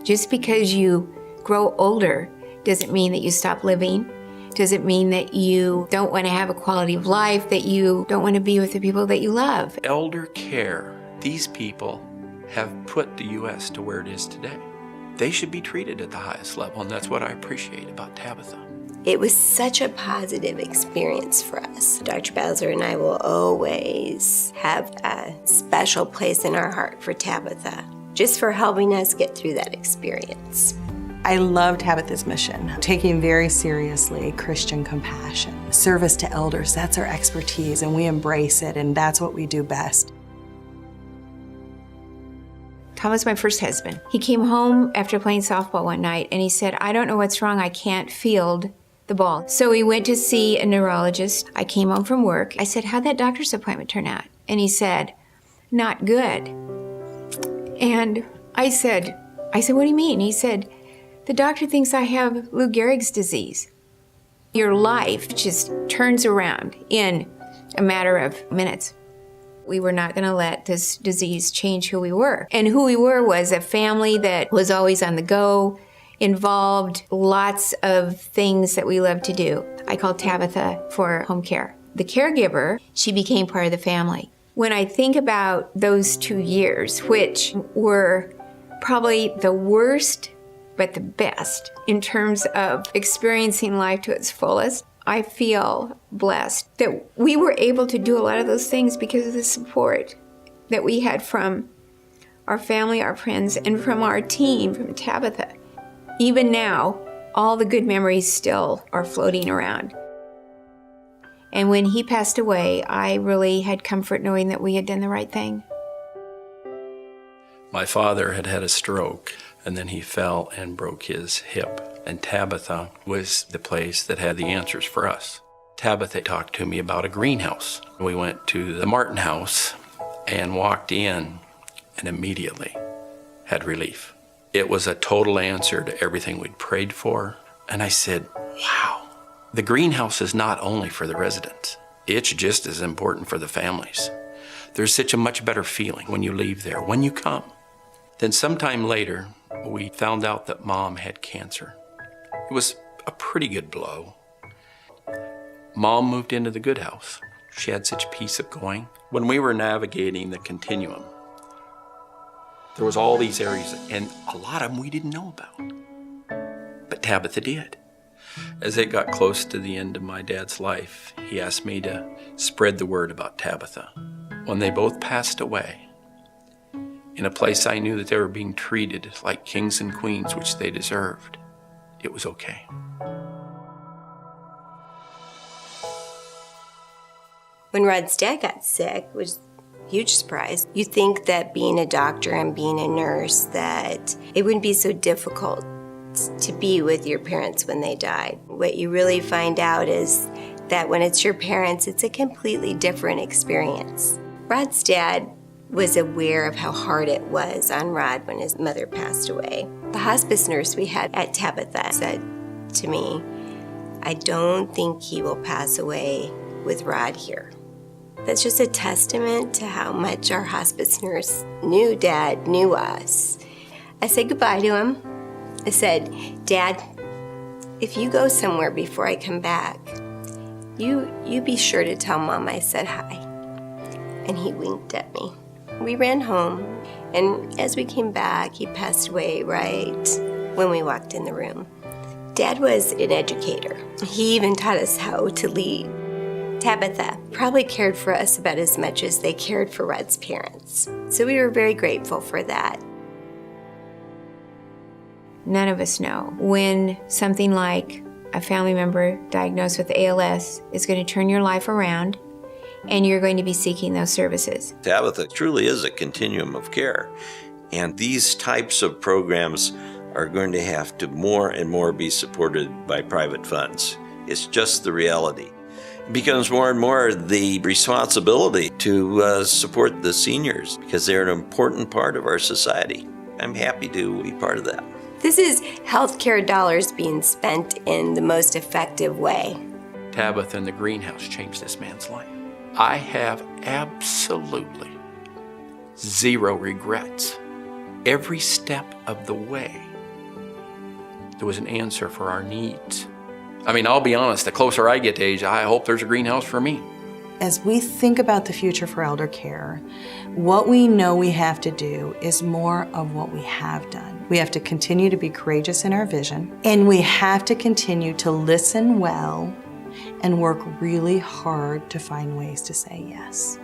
Just because you grow older doesn't mean that you stop living. Doesn't mean that you don't want to have a quality of life, that you don't want to be with the people that you love. Elder care, these people have put the U.S. to where it is today. They should be treated at the highest level, and that's what I appreciate about Tabitha. It was such a positive experience for us. Dr. Bowser and I will always have a special place in our heart for Tabitha, just for helping us get through that experience. I love Tabitha's mission, taking very seriously Christian compassion. Service to elders, that's our expertise, and we embrace it, and that's what we do best. Tom was my first husband. He came home after playing softball one night, and he said, I don't know what's wrong, I can't field the ball. So we went to see a neurologist. I came home from work. I said, how'd that doctor's appointment turn out? And he said, not good. And I said, what do you mean? He said, the doctor thinks I have Lou Gehrig's disease. Your life just turns around in a matter of minutes. We were not going to let this disease change who we were. And who we were was a family that was always on the go, involved lots of things that we loved to do. I called Tabitha for home care. The caregiver, she became part of the family. When I think about those 2 years, which were probably the worst but the best in terms of experiencing life to its fullest, I feel blessed that we were able to do a lot of those things because of the support that we had from our family, our friends, and from our team, from Tabitha. Even now, all the good memories still are floating around. And when he passed away, I really had comfort knowing that we had done the right thing. My father had had a stroke, and then he fell and broke his hip. And Tabitha was the place that had the answers for us. Tabitha talked to me about a greenhouse. We went to the Martin house and walked in and immediately had relief. It was a total answer to everything we'd prayed for. And I said, wow, the greenhouse is not only for the residents, it's just as important for the families. There's such a much better feeling when you leave there, when you come. Then sometime later, we found out that Mom had cancer. It was a pretty good blow. Mom moved into the good house. She had such peace of going. When we were navigating the continuum, there was all these areas, and a lot of them we didn't know about. But Tabitha did. As it got close to the end of my dad's life, he asked me to spread the word about Tabitha. When they both passed away, in a place I knew that they were being treated like kings and queens, which they deserved, it was okay. When Rod's dad got sick, it was a huge surprise. You think that being a doctor and being a nurse, that it wouldn't be so difficult to be with your parents when they died. What you really find out is that when it's your parents, it's a completely different experience. Rod's dad was aware of how hard it was on Rod when his mother passed away. The hospice nurse we had at Tabitha said to me, I don't think he will pass away with Rod here. That's just a testament to how much our hospice nurse knew Dad, knew us. I said goodbye to him. I said, Dad, if you go somewhere before I come back, you be sure to tell Mom I said hi. And he winked at me. We ran home, and as we came back, he passed away right when we walked in the room. Dad was an educator. He even taught us how to lead. Tabitha probably cared for us about as much as they cared for Rod's parents. So we were very grateful for that. None of us know when something like a family member diagnosed with ALS is going to turn your life around and you're going to be seeking those services. Tabitha truly is a continuum of care, and these types of programs are going to have to more and more be supported by private funds. It's just the reality. It becomes more and more the responsibility to support the seniors because they're an important part of our society. I'm happy to be part of that. This is healthcare dollars being spent in the most effective way. Tabitha and the greenhouse changed this man's life. I have absolutely zero regrets. Every step of the way There was an answer for our needs. I mean, I'll be honest, the closer I get to age, I hope there's a greenhouse for me. As we think about the future for elder care, what we know we have to do is more of what we have done. We have to continue to be courageous in our vision, and we have to continue to listen well and work really hard to find ways to say yes.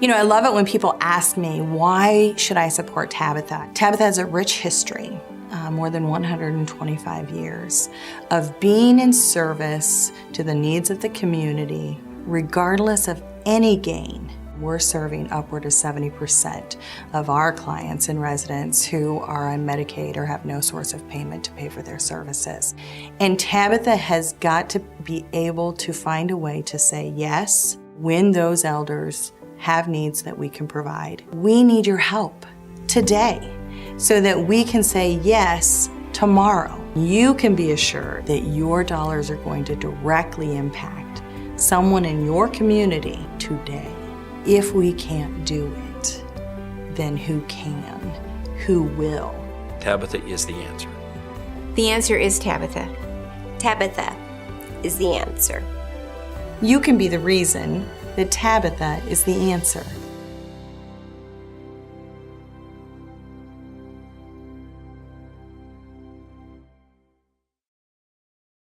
You know, I love it when people ask me, why should I support Tabitha? Tabitha has a rich history, more than 125 years, of being in service to the needs of the community, regardless of any gain. We're serving upward of 70% of our clients and residents who are on Medicaid or have no source of payment to pay for their services. And Tabitha has got to be able to find a way to say yes when those elders have needs that we can provide. We need your help today so that we can say yes tomorrow. You can be assured that your dollars are going to directly impact someone in your community today. If we can't do it, then who can? Who will? Tabitha is the answer. The answer is Tabitha. Tabitha is the answer. You can be the reason that Tabitha is the answer.